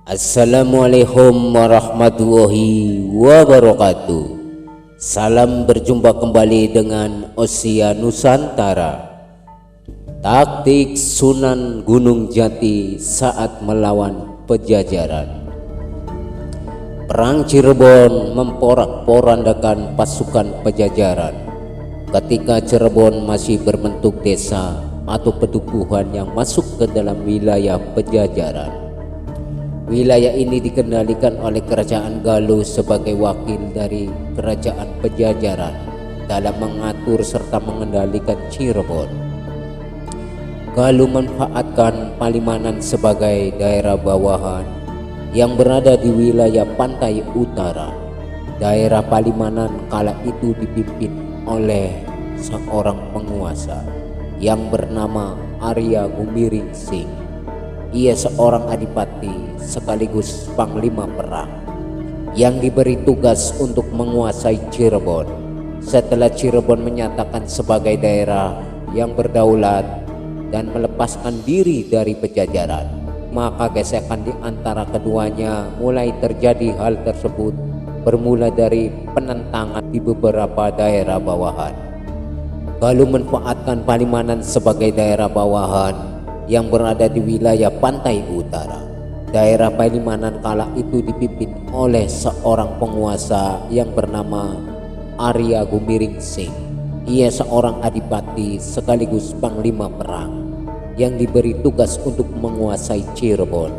Assalamualaikum warahmatullahi wabarakatuh. Salam berjumpa kembali dengan Osia Nusantara. Taktik Sunan Gunung Jati saat melawan Pejajaran. Perang Cirebon memporak-porandakan pasukan Pejajaran. Ketika Cirebon masih berbentuk desa atau pedukuhan yang masuk ke dalam wilayah Pejajaran. Wilayah ini dikendalikan oleh Kerajaan Galuh sebagai wakil dari Kerajaan Pejajaran dalam mengatur serta mengendalikan Cirebon. Galuh memanfaatkan Palimanan sebagai daerah bawahan yang berada di wilayah pantai utara. Daerah Palimanan kala itu dipimpin oleh seorang penguasa yang bernama Arya Gumiring Sing. Ia seorang adipati sekaligus panglima perang yang diberi tugas untuk menguasai Cirebon. Setelah Cirebon menyatakan sebagai daerah yang berdaulat dan melepaskan diri dari Pejajaran, maka gesekan di antara keduanya mulai terjadi. Hal tersebut bermula dari penentangan di beberapa daerah bawahan. Galuh memanfaatkan Palimanan sebagai daerah bawahan yang berada di wilayah pantai utara. Daerah Palimanan kala itu dipimpin oleh seorang penguasa yang bernama Arya Gumiring Sing. Ia seorang adipati sekaligus panglima perang yang diberi tugas untuk menguasai Cirebon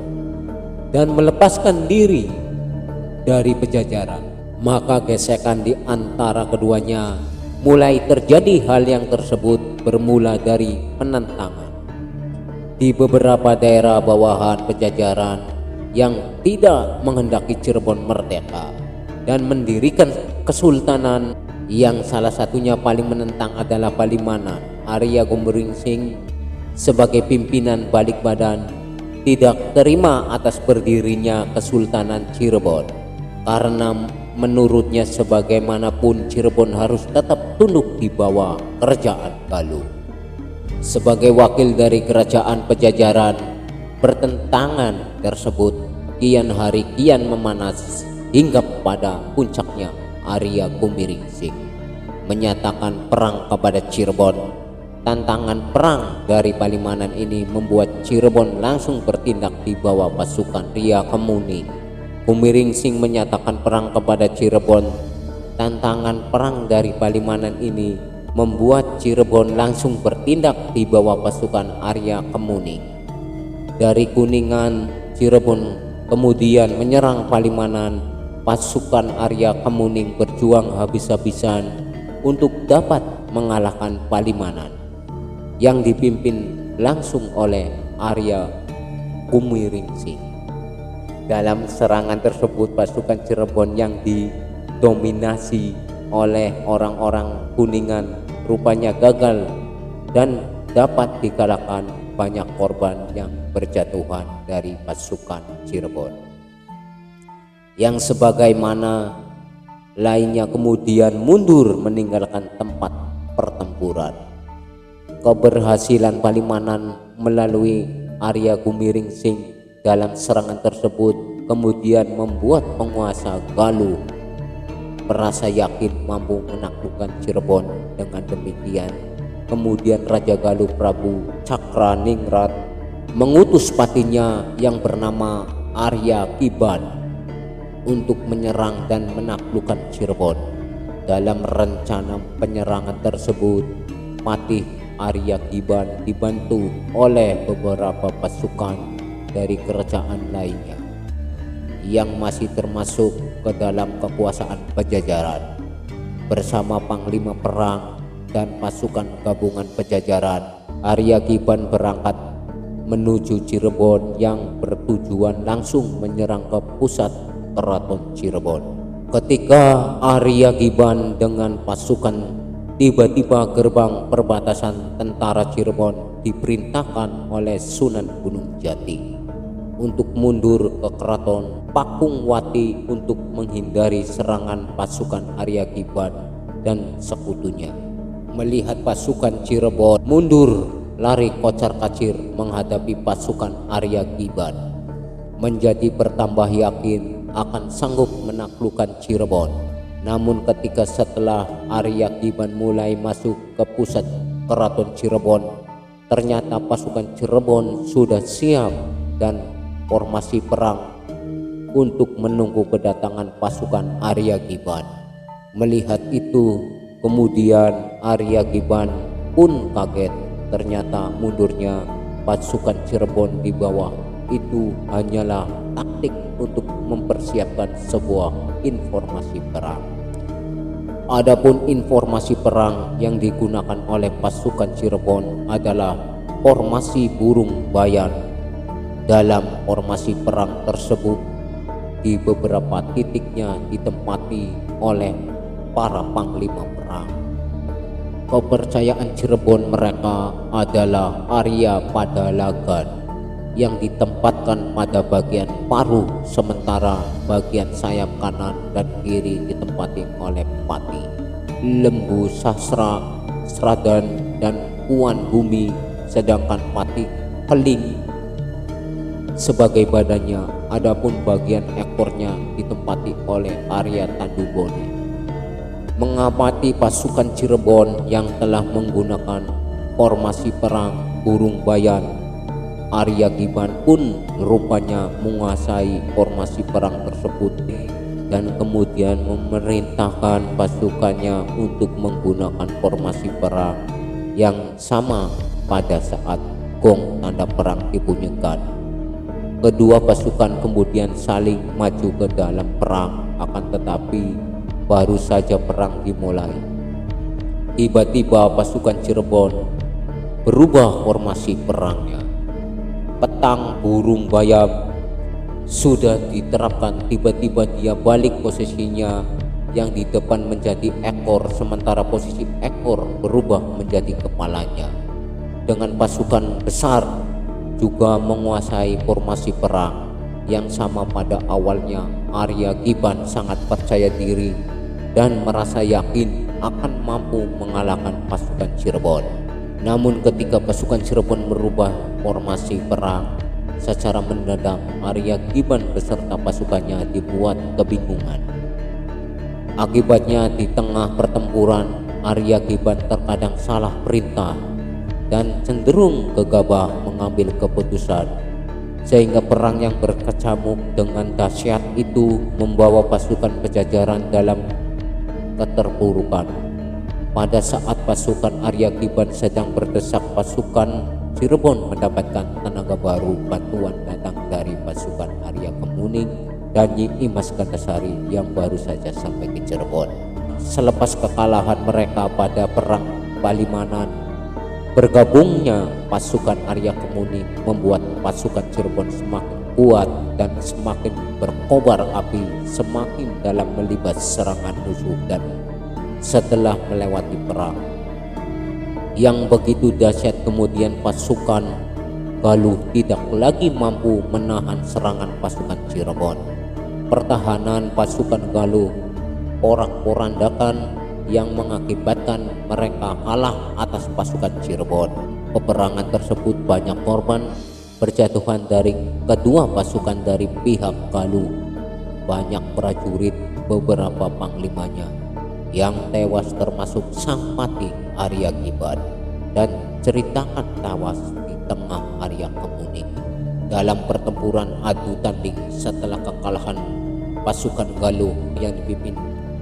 dan melepaskan diri dari Pejajaran. Maka gesekan di antara keduanya mulai terjadi. Hal yang tersebut bermula dari penentangan di beberapa daerah bawahan Pejajaran yang tidak menghendaki Cirebon merdeka dan mendirikan kesultanan, yang salah satunya paling menentang adalah Palimanan. Arya Gumiring Sing sebagai pimpinan balik badan tidak terima atas berdirinya Kesultanan Cirebon karena menurutnya sebagaimanapun Cirebon harus tetap tunduk di bawah Kerajaan Galuh. Sebagai wakil dari Kerajaan Pejajaran, pertentangan tersebut kian hari kian memanas hingga pada puncaknya Arya Gumiring Sing menyatakan perang kepada Cirebon. Tantangan perang dari Palimanan ini membuat Cirebon langsung bertindak di bawah pasukan Arya Kemuning. Gumiring Sing menyatakan perang kepada Cirebon. Tantangan perang dari Palimanan ini membuat Cirebon langsung bertindak di bawah pasukan Arya Kemuning. Dari Kuningan, Cirebon kemudian menyerang Palimanan. Pasukan Arya Kemuning berjuang habis-habisan untuk dapat mengalahkan Palimanan yang dipimpin langsung oleh Arya Gumiring Sing. Dalam serangan tersebut, pasukan Cirebon yang didominasi oleh orang-orang Kuningan rupanya gagal dan dapat dikalahkan. Banyak korban yang berjatuhan dari pasukan Cirebon, yang sebagaimana lainnya kemudian mundur meninggalkan tempat pertempuran. Keberhasilan Palimanan melalui Arya Gumiring Sing dalam serangan tersebut kemudian membuat penguasa Galuh merasa yakin mampu menaklukkan Cirebon. Dengan demikian, kemudian Raja Galuh Prabu Cakraningrat mengutus patinya yang bernama Arya Kiban untuk menyerang dan menaklukkan Cirebon. Dalam rencana penyerangan tersebut, patih Arya Kiban dibantu oleh beberapa pasukan dari kerajaan lainnya yang masih termasuk ke dalam kekuasaan Pejajaran. Bersama panglima perang dan pasukan gabungan Pejajaran, Arya Kiban berangkat menuju Cirebon yang bertujuan langsung menyerang ke pusat keraton Cirebon. Ketika Arya Kiban dengan pasukan tiba-tiba, gerbang perbatasan tentara Cirebon diperintahkan oleh Sunan Gunung Jati untuk mundur ke keraton Pakungwati untuk menghindari serangan pasukan Arya Kiban dan sekutunya. Melihat pasukan Cirebon mundur lari kocar-kacir menghadapi pasukan Arya Kiban, menjadi bertambah yakin akan sanggup menaklukkan Cirebon. Namun ketika setelah Arya Giban mulai masuk ke pusat keraton Cirebon, ternyata pasukan Cirebon sudah siap dan formasi perang untuk menunggu kedatangan pasukan Arya Giban. Melihat itu, kemudian Arya Giban pun kaget. Ternyata mundurnya pasukan Cirebon di bawah itu hanyalah taktik untuk mempersiapkan sebuah informasi perang. Adapun informasi perang yang digunakan oleh pasukan Cirebon adalah formasi burung bayan. Dalam formasi perang tersebut, di beberapa titiknya ditempati oleh para panglima perang. Kepercayaan Cirebon mereka adalah Arya Padalagan yang ditempatkan pada bagian paruh, sementara bagian sayap kanan dan kiri ditempati oleh Pati, Lembu Sasra, Sradan, dan Puan Bumi, sedangkan Pati Peling sebagai badannya. Adapun bagian ekornya ditempati oleh Arya Tandubone. Mengamati pasukan Cirebon yang telah menggunakan formasi perang burung bayan, Arya Giban pun rupanya menguasai formasi perang tersebut dan kemudian memerintahkan pasukannya untuk menggunakan formasi perang yang sama pada saat gong tanda perang dibunyikan. Kedua pasukan kemudian saling maju ke dalam perang, akan tetapi baru saja perang dimulai, tiba-tiba pasukan Cirebon berubah formasi perangnya. Petang burung bayam sudah diterapkan, tiba-tiba dia balik posisinya, yang di depan menjadi ekor, sementara posisi ekor berubah menjadi kepalanya. Dengan pasukan besar juga menguasai formasi perang yang sama. Pada awalnya Arya Giban sangat percaya diri dan merasa yakin akan mampu mengalahkan pasukan Cirebon. Namun ketika pasukan Cirebon merubah formasi perang, secara mendadak Arya Giban beserta pasukannya dibuat kebingungan. Akibatnya di tengah pertempuran Arya Giban terkadang salah perintah dan cenderung gegabah mengambil keputusan, sehingga perang yang berkecamuk dengan dahsyat itu membawa pasukan Pajajaran dalam keterpurukan. Pada saat pasukan Arya Giban sedang berdesak, pasukan Cirebon mendapatkan tenaga baru. Bantuan datang dari pasukan Arya Kemuning dan Nyi Imas Gandasari yang baru saja sampai ke Cirebon. Selepas kekalahan mereka pada perang Palimanan, bergabungnya pasukan Arya Kemuning membuat pasukan Cirebon semakin kuat dan semakin berkobar api, semakin dalam melibas serangan musuh. Dan setelah melewati perang yang begitu dahsyat, kemudian pasukan Galuh tidak lagi mampu menahan serangan pasukan Cirebon. Pertahanan pasukan Galuh porak-porandakan yang mengakibatkan mereka kalah atas pasukan Cirebon. Peperangan tersebut banyak korban berjatuhan dari kedua pasukan dari pihak Galuh. Banyak prajurit, beberapa panglimanya yang tewas, termasuk sang Pati Arya Giban, dan ceritakan tewas di tengah Arya Kemuning dalam pertempuran adu tanding. Setelah kekalahan pasukan Galuh yang dipimpin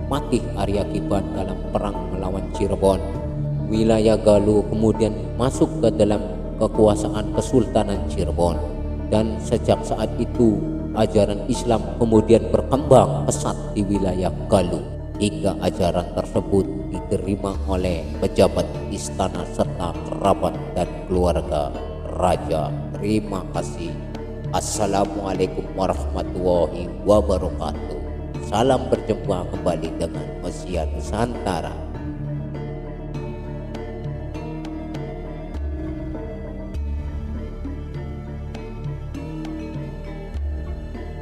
Patih Arya Giban dalam perang melawan Cirebon, wilayah Galuh kemudian masuk ke dalam kekuasaan Kesultanan Cirebon, dan sejak saat itu ajaran Islam kemudian berkembang pesat di wilayah Galuh hingga ajaran tersebut diterima oleh pejabat istana serta kerabat dan keluarga raja. Terima kasih. Assalamualaikum warahmatullahi wabarakatuh. Salam berjumpa kembali dengan Mesia Nusantara.